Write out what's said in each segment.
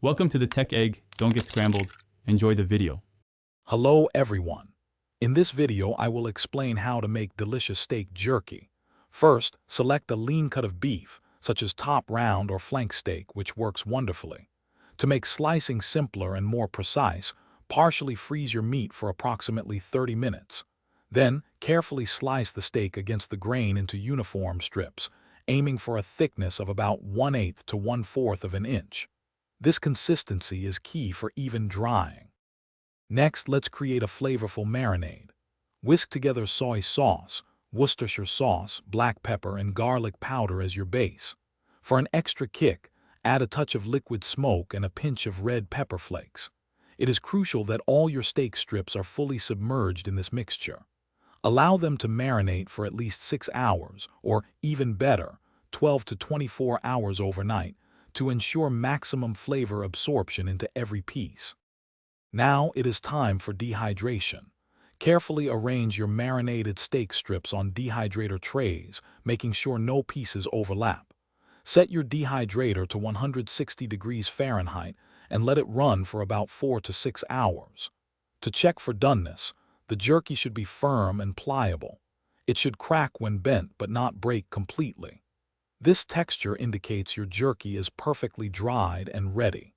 Welcome to the Tech Egg. Don't get scrambled. Enjoy the video. Hello everyone. In this video I will explain how to make delicious steak jerky. First, select a lean cut of beef, such as top round or flank steak, which works wonderfully. To make slicing simpler and more precise, partially freeze your meat for approximately 30 minutes. Then, carefully slice the steak against the grain into uniform strips, aiming for a thickness of about 1/8 to 1/4 of an inch. This consistency is key for even drying. Next, let's create a flavorful marinade. Whisk together soy sauce, Worcestershire sauce, black pepper, and garlic powder as your base. For an extra kick, add a touch of liquid smoke and a pinch of red pepper flakes. It is crucial that all your steak strips are fully submerged in this mixture. Allow them to marinate for at least 6 hours, or even better, 12 to 24 hours overnight, to ensure maximum flavor absorption into every piece. Now it is time for dehydration. Carefully arrange your marinated steak strips on dehydrator trays, making sure no pieces overlap. Set your dehydrator to 160 degrees Fahrenheit and let it run for about 4 to 6 hours. To check for doneness, the jerky should be firm and pliable. It should crack when bent but not break completely. This texture indicates your jerky is perfectly dried and ready.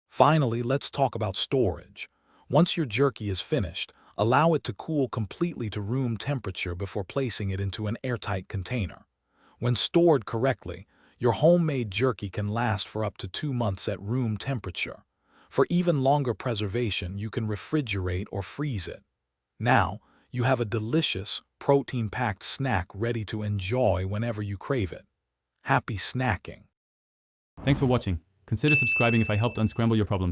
Finally, let's talk about storage. Once your jerky is finished, allow it to cool completely to room temperature before placing it into an airtight container. When stored correctly, your homemade jerky can last for up to 2 months at room temperature. For even longer preservation, you can refrigerate or freeze it. Now, you have a delicious, protein-packed snack ready to enjoy whenever you crave it. Happy snacking! Thanks for watching. Consider subscribing if I helped unscramble your problems.